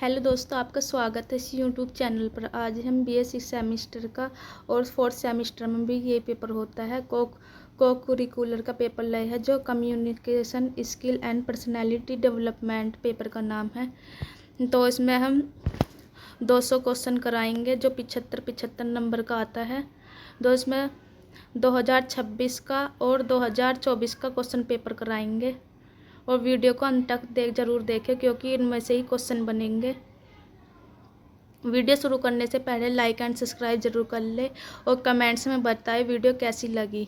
Hello दोस्तों, आपका स्वागत है इस यूट्यूब चैनल पर। आज हम बीएससी सेमेस्टर का और फोर्थ सेमेस्टर में भी ये पेपर होता है को कुरिकुलर का पेपर लाए है, जो communication skill and personality development paper का नाम है। तो इसमें हम 200 क्वेश्चन कराएंगे, जो 75 नंबर का आता है। तो इसमें 2026 का और 2024 का क्वेश्चन पेपर कराएंगे। और वीडियो को अंत तक ज़रूर देखें, क्योंकि इनमें से ही क्वेश्चन बनेंगे। वीडियो शुरू करने से पहले लाइक एंड सब्सक्राइब जरूर कर ले और कमेंट्स में बताएं वीडियो कैसी लगी।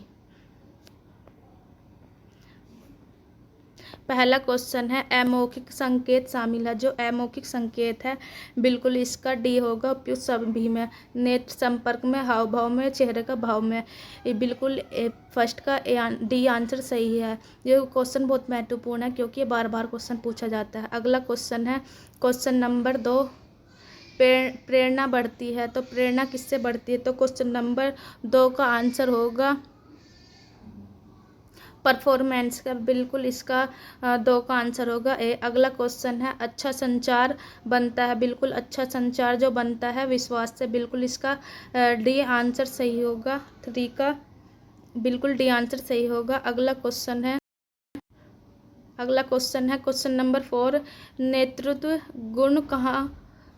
पहला क्वेश्चन है, अमौखिक संकेत शामिल है। जो अमौखिक संकेत है, बिल्कुल इसका डी होगा उपयुक्त सभी में। नेत्र संपर्क में, हाव भाव में, चेहरे का भाव में। ये बिल्कुल फर्स्ट का डी आंसर सही है। ये क्वेश्चन बहुत महत्वपूर्ण है, क्योंकि ये बार बार क्वेश्चन पूछा जाता है। अगला क्वेश्चन है क्वेश्चन नंबर 2, प्रेरणा बढ़ती है। तो प्रेरणा किससे बढ़ती है? तो क्वेश्चन नंबर 2 का आंसर होगा परफॉर्मेंस का। बिल्कुल इसका 2 का आंसर होगा ए। अगला क्वेश्चन है, अच्छा संचार बनता है। बिल्कुल अच्छा संचार जो बनता है विश्वास से। बिल्कुल इसका डी आंसर सही होगा। 3 का बिल्कुल डी आंसर सही होगा। अगला क्वेश्चन है क्वेश्चन नंबर 4, नेतृत्व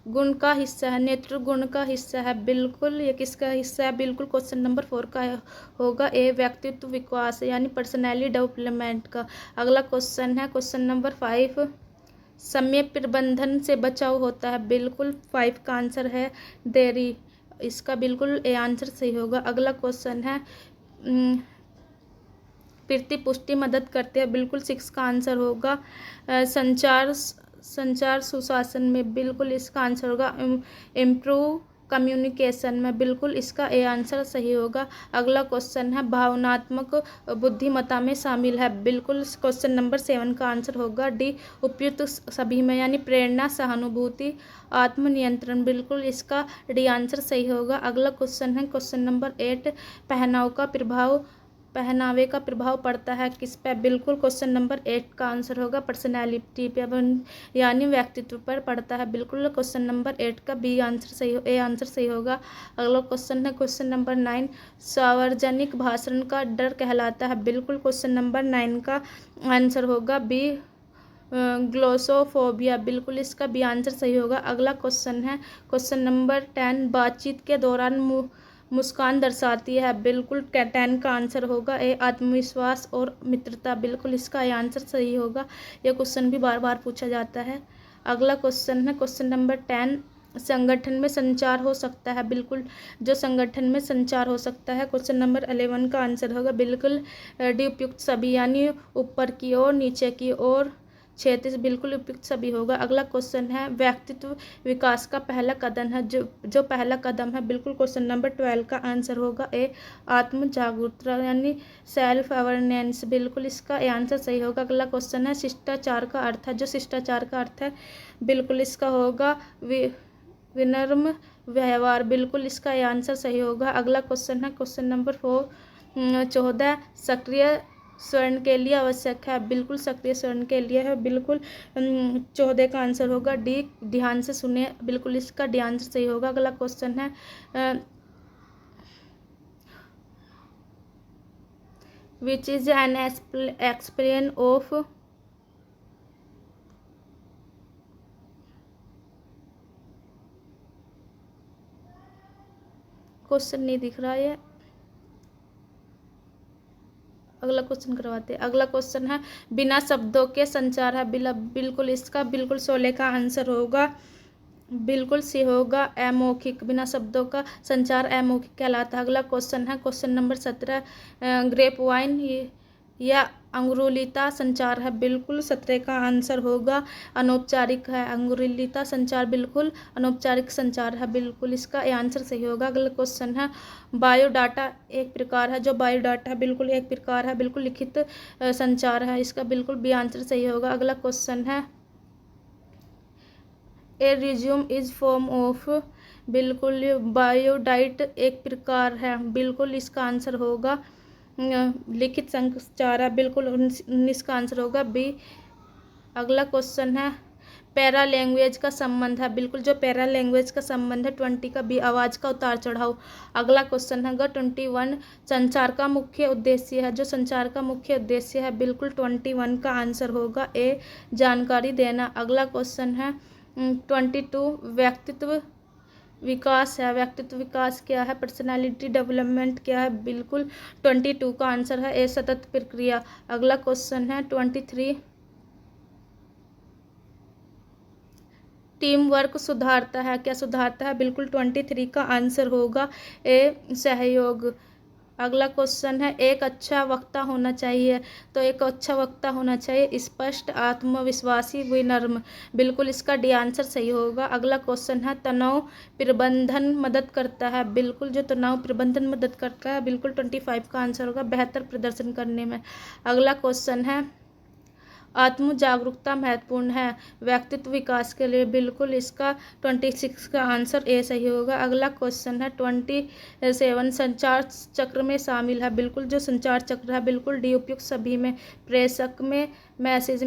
गुण का हिस्सा है। नेतृत्व गुण का हिस्सा है। बिल्कुल ये किसका हिस्सा है? बिल्कुल क्वेश्चन नंबर 4 का होगा ए, व्यक्तित्व विकास यानी पर्सनैलिटी डेवलपमेंट का। अगला क्वेश्चन है क्वेश्चन नंबर 5, समय प्रबंधन से बचाव होता है। बिल्कुल 5 का आंसर है देरी। इसका बिल्कुल ए आंसर सही होगा। अगला क्वेश्चन है प्रतिपुष्टि मदद करते हैं। बिल्कुल 6 का आंसर होगा संचार सुशासन में। बिल्कुल इसका आंसर होगा इम्प्रूव कम्युनिकेशन में। बिल्कुल इसका ए आंसर सही होगा। अगला क्वेश्चन है, भावनात्मक बुद्धिमत्ता में शामिल है। बिल्कुल क्वेश्चन नंबर 7 का आंसर होगा डी, उपयुक्त सभी में यानी प्रेरणा, सहानुभूति, आत्मनियंत्रण। बिल्कुल इसका डी आंसर सही होगा। अगला क्वेश्चन है क्वेश्चन नंबर 8, पहनावे का प्रभाव पड़ता है किस पे? बिल्कुल क्वेश्चन नंबर 8 का आंसर होगा पर्सनैलिटी पे यानी व्यक्तित्व पर पड़ता है। बिल्कुल क्वेश्चन नंबर 8 का बी आंसर सही ए आंसर सही होगा। अगला क्वेश्चन है क्वेश्चन नंबर 9, सार्वजनिक भाषण का डर कहलाता है। बिल्कुल क्वेश्चन नंबर 9 का आंसर होगा बी, ग्लोसोफोबिया। बिल्कुल इसका बी आंसर सही होगा। अगला क्वेश्चन है क्वेश्चन नंबर 10, बातचीत के दौरान मुस्कान दर्शाती है। बिल्कुल 10 का आंसर होगा ए, आत्मविश्वास और मित्रता। बिल्कुल इसका ये आंसर सही होगा। यह क्वेश्चन भी बार बार पूछा जाता है। अगला क्वेश्चन है क्वेश्चन नंबर 10, संगठन में संचार हो सकता है। बिल्कुल जो संगठन में संचार हो सकता है, क्वेश्चन नंबर 11 का आंसर होगा बिल्कुल डी, उपयुक्त सभी यानी ऊपर की ओर, नीचे की ओर, क्षेत्र से। बिल्कुल उपयुक्त सभी होगा। अगला क्वेश्चन है, व्यक्तित्व विकास का पहला कदम है। जो पहला कदम है, बिल्कुल क्वेश्चन नंबर 12 का आंसर होगा ए, आत्म जागरूकता यानी सेल्फ अवेयरनेस। बिल्कुल इसका ए आंसर सही होगा। अगला क्वेश्चन है, शिष्टाचार का अर्थ है। जो शिष्टाचार का अर्थ है, बिल्कुल इसका होगा विनम्र व्यवहार। बिल्कुल इसका ये आंसर सही होगा। अगला क्वेश्चन है क्वेश्चन नंबर 14, सक्रिय स्वर्ण के लिए आवश्यक है। बिल्कुल सक्रिय स्वर्ण के लिए है। बिल्कुल 14 का आंसर होगा डी, ध्यान से सुने। बिल्कुल इसका डी आंसर सही होगा। अगला क्वेश्चन है which is an explain of, question नहीं दिख रहा है। अगला क्वेश्चन करवाते हैं। अगला क्वेश्चन है, बिना शब्दों के संचार है। बिल्कुल इसका बिल्कुल 16 का आंसर होगा। बिल्कुल सी होगा अमौखिक। बिना शब्दों का संचार अमौखिक कहलाता है। अगला क्वेश्चन है क्वेश्चन नंबर 17, ग्रेप वाइन या अंगुलिता संचार है। बिल्कुल 17 का आंसर होगा अनौपचारिक है। अंगुलिता संचार बिल्कुल अनौपचारिक संचार है। बिल्कुल इसका ये आंसर सही होगा। अगला क्वेश्चन है, बायोडाटा एक प्रकार है। जो बायोडाटा है, बिल्कुल एक प्रकार है। बिल्कुल लिखित संचार है। इसका बिल्कुल बी आंसर सही होगा। अगला क्वेश्चन है, ए रिज्यूम इज फॉर्म ऑफ। बिल्कुल बायोडाइट एक प्रकार है। बिल्कुल इसका आंसर होगा लिखित संचार है। बिल्कुल 19 का आंसर होगा बी। अगला क्वेश्चन है, पैरा लैंग्वेज का संबंध है, बिल्कुल जो पैरा लैंग्वेज का संबंध है। 20 का बी, आवाज़ का उतार चढ़ाव। अगला क्वेश्चन है 21 संचार का मुख्य उद्देश्य है। जो संचार का मुख्य उद्देश्य है, बिल्कुल 21 का आंसर होगा ए, जानकारी देना। अगला क्वेश्चन है 22 व्यक्तित्व विकास है। व्यक्तित्व विकास क्या है, पर्सनालिटी डेवलपमेंट क्या है, बिल्कुल 22 का आंसर है ए, सतत प्रक्रिया। अगला क्वेश्चन है 23 टीम वर्क सुधारता है, क्या सुधारता है, बिल्कुल 23 का आंसर होगा ए, सहयोग। अगला क्वेश्चन है एक अच्छा वक्ता होना चाहिए, तो एक अच्छा वक्ता होना चाहिए स्पष्ट, आत्मविश्वासी, विनम्र, बिल्कुल इसका डी आंसर सही होगा। अगला क्वेश्चन है तनाव प्रबंधन मदद करता है, बिल्कुल जो तनाव प्रबंधन मदद करता है, बिल्कुल 25 का आंसर होगा, बेहतर प्रदर्शन करने में। अगला क्वेश्चन है आत्म जागरूकता महत्वपूर्ण है व्यक्तित्व विकास के लिए, बिल्कुल इसका 26 का आंसर ए सही होगा। अगला क्वेश्चन है 27 संचार चक्र में शामिल है, बिल्कुल जो संचार चक्र है, बिल्कुल डी उपयुक्त सभी में, प्रेषक में, मैसेज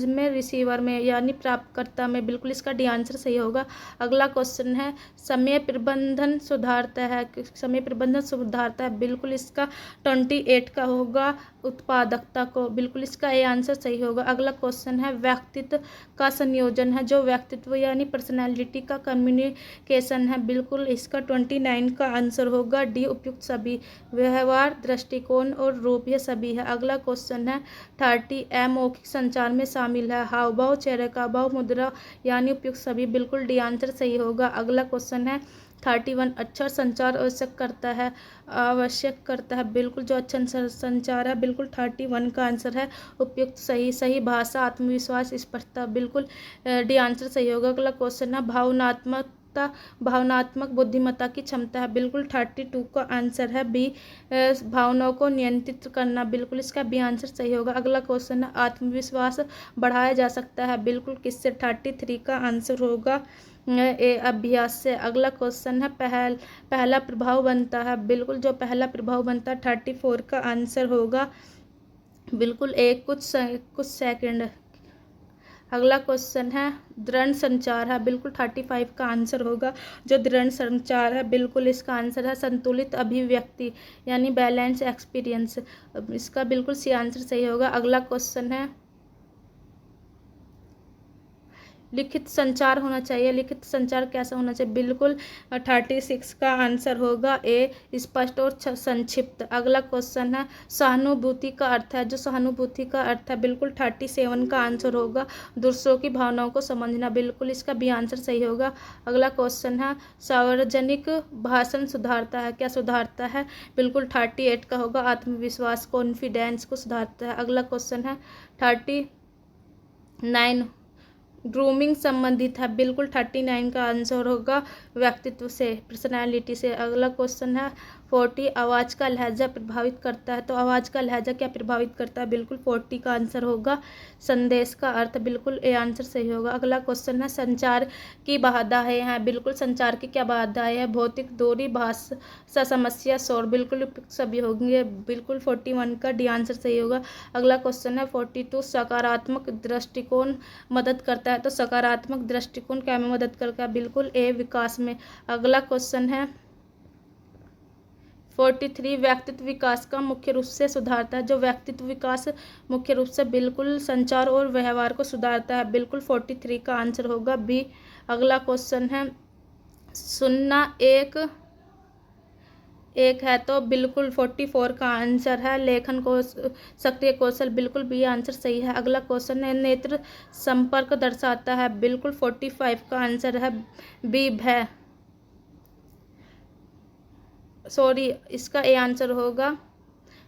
में, रिसीवर में यानी प्राप्तकर्ता में, बिल्कुल इसका डी आंसर सही होगा। अगला क्वेश्चन है समय प्रबंधन सुधारता है, समय प्रबंधन सुधारता है, बिल्कुल इसका 28 का होगा, उत्पादकता को, बिल्कुल इसका ए आंसर सही होगा। अगला क्वेश्चन है व्यक्तित्व का संयोजन है, जो व्यक्तित्व यानी पर्सनैलिटी का कम्युनिकेशन है, बिल्कुल इसका 29 का आंसर होगा, डी उपयुक्त सभी, व्यवहार, दृष्टिकोण और रूप ये सभी है। अगला क्वेश्चन है 30 अमौखिक संचार में शामिल है, हाव भाव, चेहरे का भाव, मुद्रा यानी उपयुक्त सभी, बिल्कुल डी आंसर सही होगा। अगला क्वेश्चन है 31 अच्छा संचार आवश्यक करता है, बिल्कुल जो अच्छा संचार है, बिल्कुल 31 का आंसर है उपयुक्त सही, सही भाषा, आत्मविश्वास, स्पष्टता, बिल्कुल डी आंसर सही होगा। अगला क्वेश्चन है भावनात्मक बुद्धिमत्ता की क्षमता है, बिल्कुल 32 का आंसर है बी, भावनाओं को नियंत्रित करना, बिल्कुल इसका बी आंसर सही होगा। अगला क्वेश्चन है आत्मविश्वास बढ़ाया जा सकता है, बिल्कुल किससे, 33 का आंसर होगा ए, अभ्यास से। अगला क्वेश्चन है पहला प्रभाव बनता है, बिल्कुल जो पहला प्रभाव बनता है 34 का आंसर होगा, बिल्कुल एक कुछ सेकंड। अगला क्वेश्चन है दृढ़ संचार है, बिल्कुल 35 का आंसर होगा, जो दृढ़ संचार है, बिल्कुल इसका आंसर है संतुलित अभिव्यक्ति यानी बैलेंस एक्सपीरियंस, इसका बिल्कुल सी आंसर सही होगा। अगला क्वेश्चन है लिखित संचार होना चाहिए, लिखित संचार कैसा होना चाहिए, बिल्कुल 36 का आंसर होगा ए, स्पष्ट और संक्षिप्त। अगला क्वेश्चन है सहानुभूति का अर्थ है, जो सहानुभूति का अर्थ है, बिल्कुल 37 का आंसर होगा, दूसरों की भावनाओं को समझना, बिल्कुल इसका भी आंसर सही होगा। अगला क्वेश्चन है सार्वजनिक भाषण सुधारता है, क्या सुधारता है, बिल्कुल 38 का होगा, आत्मविश्वास, कॉन्फिडेंस को सुधारता है। अगला क्वेश्चन है 39 ग्रूमिंग संबंधित है, बिल्कुल 39 का आंसर होगा व्यक्तित्व से, पर्सनालिटी से। अगला क्वेश्चन है 40 आवाज़ का लहजा प्रभावित करता है, तो आवाज़ का लहजा क्या प्रभावित करता है, बिल्कुल 40 का आंसर होगा संदेश का अर्थ, बिल्कुल ए आंसर सही होगा। अगला क्वेश्चन है संचार की बाधाएं हैं, बिल्कुल संचार की क्या बाधाएं हैं, भौतिक दूरी, भाषा समस्या, शोर, बिल्कुल सभी होंगे, बिल्कुल 41 का डी आंसर सही होगा। अगला क्वेश्चन है 42 सकारात्मक दृष्टिकोण मदद करता है, तो सकारात्मक दृष्टिकोण क्या में मदद करता है, बिल्कुल ए, विकास में। अगला क्वेश्चन है 43 व्यक्तित्व विकास का मुख्य रूप से सुधारता है, जो व्यक्तित्व विकास मुख्य रूप से बिल्कुल संचार और व्यवहार को सुधारता है, बिल्कुल 43 का आंसर होगा बी। अगला क्वेश्चन है सुनना एक है, तो बिल्कुल 44 का आंसर है, लेखन को सक्रिय कौशल, बिल्कुल बी आंसर सही है। अगला क्वेश्चन है नेत्र संपर्क दर्शाता है, बिल्कुल 45 का आंसर है बी, भय, सॉरी इसका ए आंसर होगा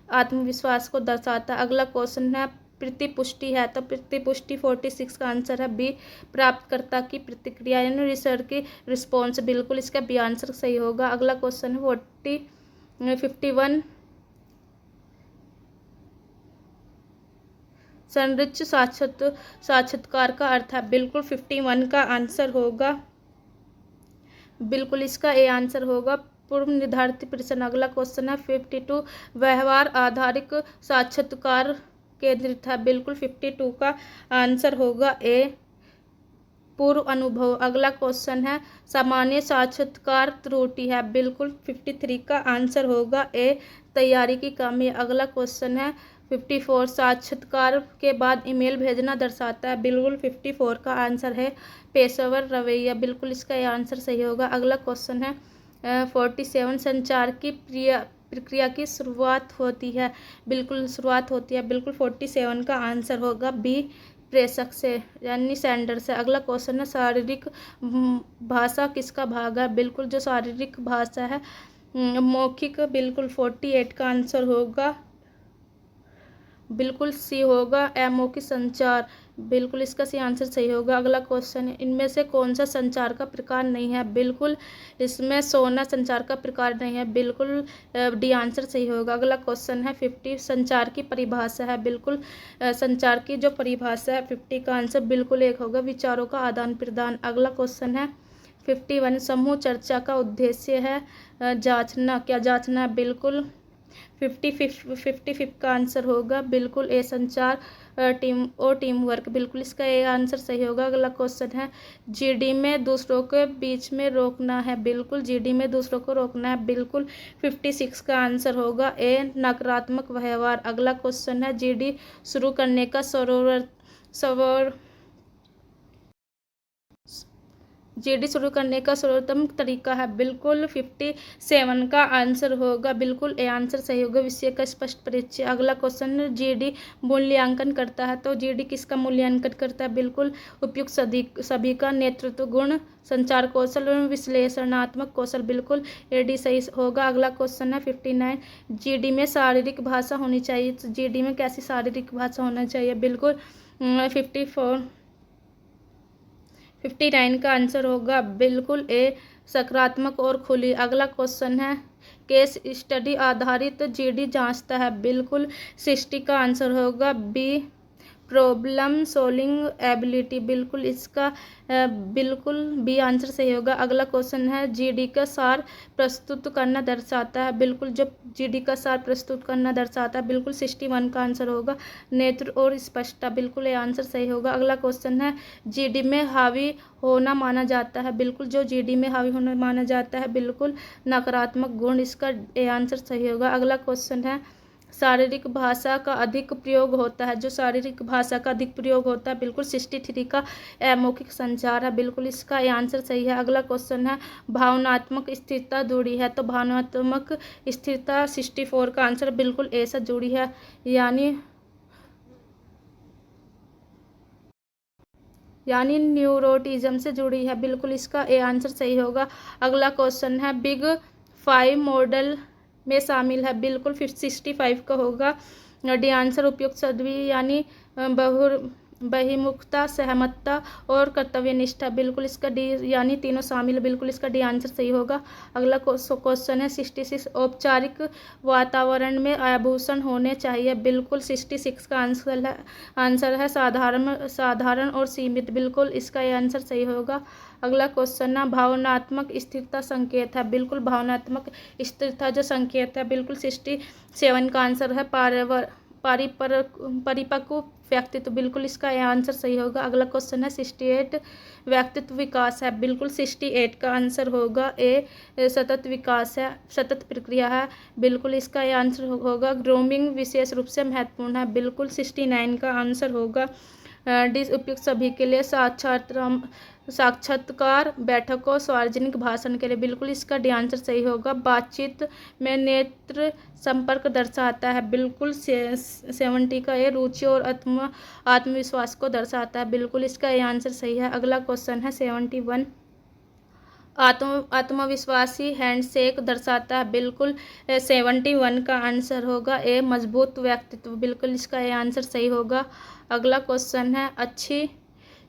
आत्मविश्वास को दर्शाता है। अगला क्वेश्चन है प्रतिपुष्टि है, तो प्रतिपुष्टि 46 का आंसर है बी, प्राप्तकर्ता की प्रतिक्रिया यानी रिसर्च की रिस्पॉन्स, बिल्कुल इसका बी आंसर सही होगा। अगला क्वेश्चन है 51 संरचित साक्षात्कार का अर्थ है, बिल्कुल 51 का आंसर होगा, बिल्कुल इसका ए आंसर होगा पूर्व निर्धारित प्रश्न। अगला क्वेश्चन है 52 व्यवहार आधारित साक्षात्कार केंद्रित है, बिल्कुल 52 का आंसर होगा ए, पूर्व अनुभव। अगला क्वेश्चन है सामान्य साक्षात्कार त्रुटि है, बिल्कुल 53 का आंसर होगा ए तैयारी की कमी। अगला क्वेश्चन है 54 साक्षात्कार के बाद ईमेल भेजना दर्शाता है, बिल्कुल 54 का आंसर है पेशेवर रवैया, बिल्कुल इसका ये आंसर सही होगा। अगला क्वेश्चन है 47 संचार की प्रक्रिया की शुरुआत होती है, बिल्कुल शुरुआत होती है, बिल्कुल 47 का आंसर होगा बी प्रेषक से यानी सेंडर से। अगला क्वेश्चन है शारीरिक भाषा किसका भाग है, बिल्कुल जो शारीरिक भाषा है मौखिक, बिल्कुल 48 का आंसर होगा, बिल्कुल सी होगा अमौखिक संचार, बिल्कुल इसका सी आंसर सही होगा। अगला क्वेश्चन है इनमें से कौन सा संचार का प्रकार नहीं है, बिल्कुल इसमें सोना संचार का प्रकार नहीं है, बिल्कुल डी आंसर सही होगा। अगला क्वेश्चन है 50 संचार की परिभाषा है, बिल्कुल संचार की जो परिभाषा है 50 का आंसर बिल्कुल एक होगा विचारों का आदान प्रदान। अगला क्वेश्चन है 51 समूह चर्चा का उद्देश्य है जांचना, क्या जांचना है, बिल्कुल 55 का आंसर होगा, बिल्कुल ए संचार टीम और टीम वर्क, बिल्कुल इसका ए आंसर सही होगा। अगला क्वेश्चन है जीडी में दूसरों के बीच में रोकना है, बिल्कुल जीडी में दूसरों को रोकना है, बिल्कुल 56 का आंसर होगा ए नकारात्मक व्यवहार। अगला क्वेश्चन है जीडी शुरू करने का जीडी शुरू करने का सर्वोत्तम तरीका है, बिल्कुल 57 का आंसर होगा, बिल्कुल ए आंसर सही होगा विषय का स्पष्ट परिचय। अगला क्वेश्चन जीडी मूल्यांकन करता है, तो जीडी किसका मूल्यांकन करता है, बिल्कुल उपयुक्त सभी का नेतृत्व गुण, संचार कौशल, विश्लेषणात्मक कौशल, बिल्कुल एडी सही होगा। अगला क्वेश्चन है 59 जीडी में शारीरिक भाषा होनी चाहिए, तो जीडी में कैसी शारीरिक भाषा होना चाहिए, बिल्कुल 59 का आंसर होगा, बिल्कुल ए सकारात्मक और खुली। अगला क्वेश्चन है केस स्टडी आधारित जीडी जांचता है, बिल्कुल 60 का आंसर होगा बी प्रॉब्लम सॉल्विंग एबिलिटी, बिल्कुल इसका बिल्कुल बी आंसर सही होगा। अगला क्वेश्चन है जीडी का सार प्रस्तुत करना दर्शाता है, बिल्कुल जो जीडी का सार प्रस्तुत करना दर्शाता है, बिल्कुल 61 का आंसर होगा नेत्र और स्पष्टता, बिल्कुल ये आंसर सही होगा। अगला क्वेश्चन है जीडी में हावी होना माना जाता है, बिल्कुल जो जीडी में हावी होना माना जाता है बिल्कुल नकारात्मक गुण, इसका ए आंसर सही होगा। अगला क्वेश्चन है शारीरिक भाषा का अधिक प्रयोग होता है, जो शारीरिक भाषा का अधिक प्रयोग होता है बिल्कुल 63 का अमौखिक संचार है, बिल्कुल इसका ये आंसर सही है। अगला क्वेश्चन है भावनात्मक स्थिरता जुड़ी है, तो भावनात्मक स्थिरता 64 का आंसर बिल्कुल ऐसा जुड़ी है यानी न्यूरोटिज्म से जुड़ी है, बिल्कुल इसका ए आंसर सही होगा। अगला क्वेश्चन है बिग 5 मॉडल में शामिल है, बिल्कुल 65 का होगा डी आंसर उपयुक्त सभी यानी बहिमुखता, सहमतता और कर्तव्यनिष्ठा, बिल्कुल इसका डी यानी तीनों शामिल है, बिल्कुल इसका डी आंसर सही होगा। अगला क्वेश्चन है 66 औपचारिक वातावरण में आभूषण होने चाहिए, बिल्कुल 66 का आंसर है साधारण और सीमित, बिल्कुल इसका ये आंसर सही होगा। अगला क्वेश्चन है भावनात्मक स्थिरता संकेत है, बिल्कुल भावनात्मक स्थिरता जो संकेत है बिल्कुल 67 का आंसर है परिपक्व व्यक्तित्व, बिल्कुल इसका यह आंसर सही होगा। अगला क्वेश्चन है 68 व्यक्तित्व विकास है, बिल्कुल 68 का आंसर होगा ए सतत विकास है, सतत प्रक्रिया है, बिल्कुल इसका यह आंसर होगा। ग्रूमिंग विशेष रूप से महत्वपूर्ण है, बिल्कुल 69 का आंसर होगा डी उपयुक्त सभी के लिए। साक्षात्कार बैठकों सार्वजनिक भाषण के लिए, बिल्कुल इसका डी आंसर सही होगा। बातचीत में नेत्र संपर्क दर्शाता है, बिल्कुल 70 का ये रुचि और आत्मविश्वास को दर्शाता है, बिल्कुल इसका ये आंसर सही है। अगला क्वेश्चन है 71 आत्मविश्वासी हैंडशेक दर्शाता है, बिल्कुल 71 का आंसर होगा ए मजबूत व्यक्तित्व, बिल्कुल इसका ये आंसर सही होगा। अगला क्वेश्चन है अच्छी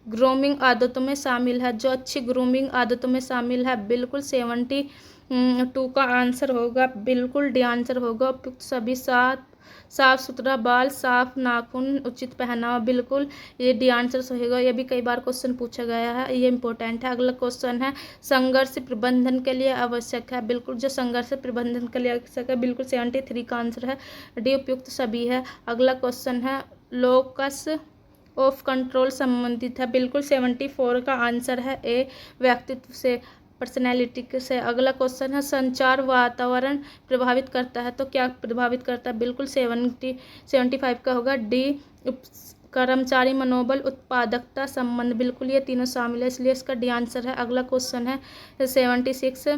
ग्रूमिंग आदतों में शामिल है, जो अच्छी ग्रूमिंग आदतों में शामिल है बिल्कुल 72 का आंसर होगा, बिल्कुल डी आंसर होगा। उपयुक्त सभी साफ सुथरा बाल, साफ नाखून, उचित पहनावा, बिल्कुल ये डी आंसर होगा। ये भी कई बार क्वेश्चन पूछा गया है, ये इंपॉर्टेंट है। अगला क्वेश्चन है संघर्ष प्रबंधन के लिए आवश्यक है, बिल्कुल जो संघर्ष प्रबंधन के लिए आवश्यक है बिल्कुल 73 का आंसर है डी उपयुक्त सभी है। अगला क्वेश्चन है लोकस ऑफ कंट्रोल संबंधित है, बिल्कुल 74 का आंसर है ए। व्यक्तित्व से, पर्सनैलिटी से। अगला क्वेश्चन है संचार वातावरण प्रभावित करता है, तो क्या प्रभावित करता है, बिल्कुल 75 का होगा डी। कर्मचारी मनोबल, उत्पादकता, संबंध, बिल्कुल ये तीनों शामिल है, इसलिए इसका डी आंसर है। अगला क्वेश्चन है 76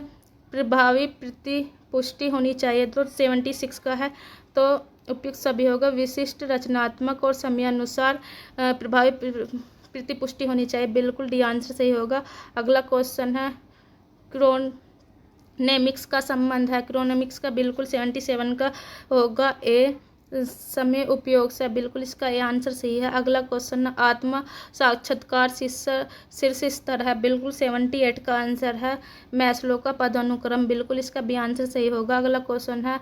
प्रभावी प्रतिपुष्टि होनी चाहिए, तो 76 का है, तो उपयुक्त सभी होगा विशिष्ट, रचनात्मक और समयानुसार प्रभावी प्रतिपुष्टि होनी चाहिए, बिल्कुल डी आंसर सही होगा। अगला क्वेश्चन है क्रोनेमिक्स का संबंध है, क्रोनेमिक्स का बिल्कुल 77 का होगा ए। समय उपयोग से, बिल्कुल इसका ए आंसर सही है। अगला क्वेश्चन आत्म साक्षात्कार शीर्ष स्तर है, बिल्कुल 78 का आंसर है। मैस्लो का पदानुक्रम, बिल्कुल इसका बी आंसर सही होगा। अगला क्वेश्चन है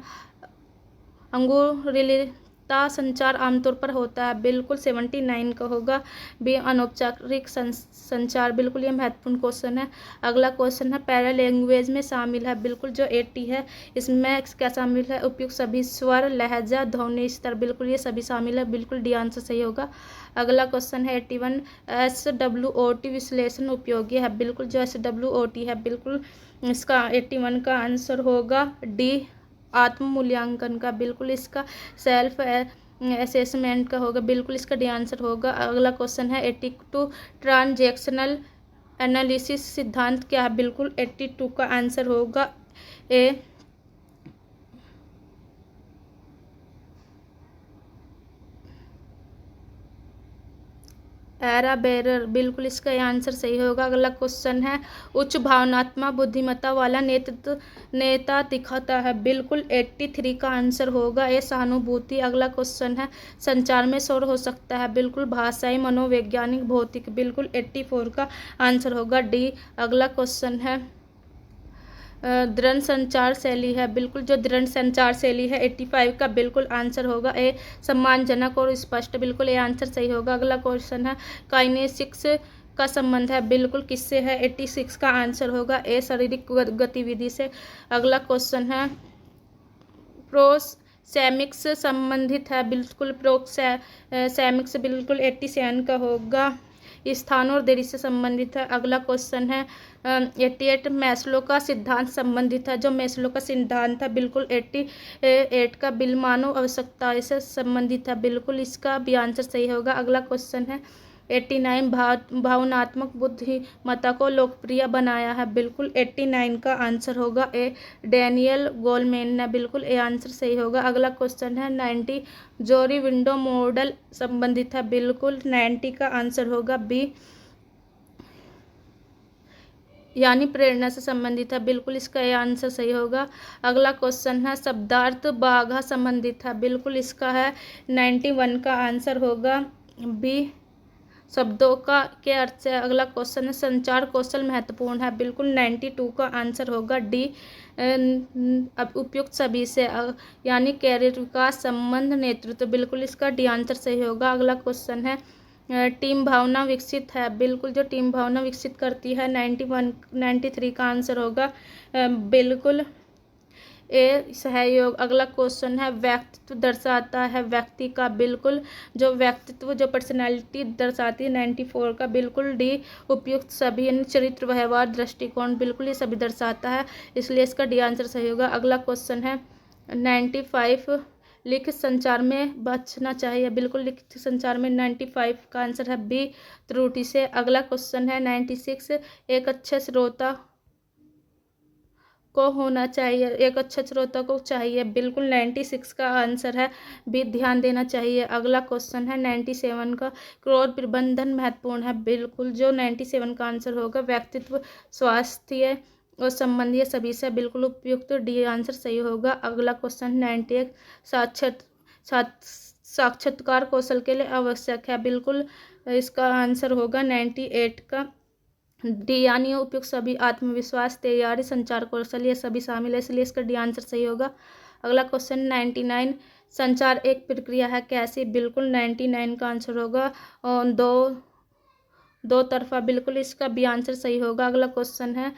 अंगुलिता संचार आमतौर पर होता है, बिल्कुल 79 का होगा बी। अनौपचारिक संचार, बिल्कुल ये महत्वपूर्ण क्वेश्चन है। अगला क्वेश्चन है पैरा लैंग्वेज में शामिल है, बिल्कुल जो 80 है इसमें क्या शामिल है, उपयुक्त सभी, स्वर, लहजा, ध्वनि स्तर, बिल्कुल ये सभी शामिल है, बिल्कुल डी आंसर सही होगा। अगला क्वेश्चन है 81 SWOT विश्लेषण उपयोगी है, बिल्कुल जो SWOT है बिल्कुल इसका 81 का आंसर होगा डी। आत्म मूल्यांकन का, बिल्कुल इसका सेल्फ असेसमेंट का होगा, बिल्कुल इसका डी आंसर होगा। अगला क्वेश्चन है 82 ट्रांजैक्शनल एनालिसिस सिद्धांत क्या है, बिल्कुल 82 का आंसर होगा ए। एरा बेरर, बिल्कुल इसका आंसर सही होगा। अगला क्वेश्चन है उच्च भावनात्मक बुद्धिमत्ता वाला नेता दिखाता है, बिल्कुल 83 का आंसर होगा ए सहानुभूति। अगला क्वेश्चन है संचार में शोर हो सकता है, बिल्कुल भाषाई, मनोवैज्ञानिक, भौतिक, बिल्कुल 84 का आंसर होगा डी। अगला क्वेश्चन है दृढ़ संचार शैली है, बिल्कुल जो दृढ़ संचार शैली है 85 का बिल्कुल आंसर होगा ए। सम्मानजनक और स्पष्ट, बिल्कुल ये आंसर सही होगा। अगला क्वेश्चन है काइनेसिक्स का संबंध है, बिल्कुल किससे है, 86 का आंसर होगा ए, शारीरिक गतिविधि से। अगला क्वेश्चन है प्रोक्सेमिक्स संबंधित है, बिल्कुल प्रोक्सेमिक्स बिल्कुल 87 का होगा, स्थान और देरी से संबंधित है। अगला क्वेश्चन है 88 मैस्लो का सिद्धांत संबंधित है, जो मैस्लो का सिद्धांत है बिल्कुल 88 का बिल मानव आवश्यकता से संबंधित है, बिल्कुल इसका भी आंसर सही होगा। अगला क्वेश्चन है 89 भावनात्मक बुद्धिमत्ता को लोकप्रिय बनाया है, बिल्कुल 89 का आंसर होगा ए। डैनियल गोलमैन ने, बिल्कुल ए आंसर सही होगा। अगला क्वेश्चन है 90 जोरी विंडो मॉडल संबंधित है, बिल्कुल 90 का आंसर होगा बी, यानी प्रेरणा से संबंधित है, बिल्कुल इसका ये आंसर सही होगा। अगला क्वेश्चन है शब्दार्थ बाघा संबंधित है, बिल्कुल इसका है 91 का आंसर होगा बी, शब्दों का के अर्थ से। अगला क्वेश्चन है संचार कौशल महत्वपूर्ण है, बिल्कुल 92 का आंसर होगा डी। अब उपयुक्त सभी से, यानी कैरियर विकास, संबंध, नेतृत्व, बिल्कुल इसका डी आंसर सही होगा। अगला क्वेश्चन है टीम भावना विकसित है, बिल्कुल जो टीम भावना विकसित करती है 93 का आंसर होगा बिल्कुल ए, सहयोग। अगला क्वेश्चन है व्यक्तित्व दर्शाता है व्यक्ति का, बिल्कुल जो व्यक्तित्व जो पर्सनालिटी दर्शाती है 94 का, बिल्कुल डी। उपयुक्त सभी, यानी चरित्र, व्यवहार, दृष्टिकोण, बिल्कुल ये सभी दर्शाता है, इसलिए इसका डी आंसर सही होगा। अगला क्वेश्चन है 95 लिखित संचार में बचना चाहिए, बिल्कुल लिखित संचार में 95 का आंसर है बी, त्रुटि से। अगला क्वेश्चन है 96 एक अच्छे श्रोता को होना चाहिए, एक अच्छा श्रोता को चाहिए, बिल्कुल 96 का आंसर है भी, ध्यान देना चाहिए। अगला क्वेश्चन है 97 का क्रोध प्रबंधन महत्वपूर्ण है, बिल्कुल जो 97 का आंसर होगा व्यक्तित्व, स्वास्थ्य और संबंधी सभी से, बिल्कुल उपयुक्त डी आंसर सही होगा। अगला क्वेश्चन 91 साक्षात्कार कौशल के लिए आवश्यक है, बिल्कुल इसका आंसर होगा 98 का डी, यानी उपयुक्त सभी, आत्मविश्वास, तैयारी, संचार कौशल, ये सभी शामिल है, इसलिए इसका डी आंसर सही होगा। अगला क्वेश्चन 99 संचार एक प्रक्रिया है कैसी, बिल्कुल 99 का आंसर होगा और दो तरफा, बिल्कुल इसका बी आंसर सही होगा। अगला क्वेश्चन है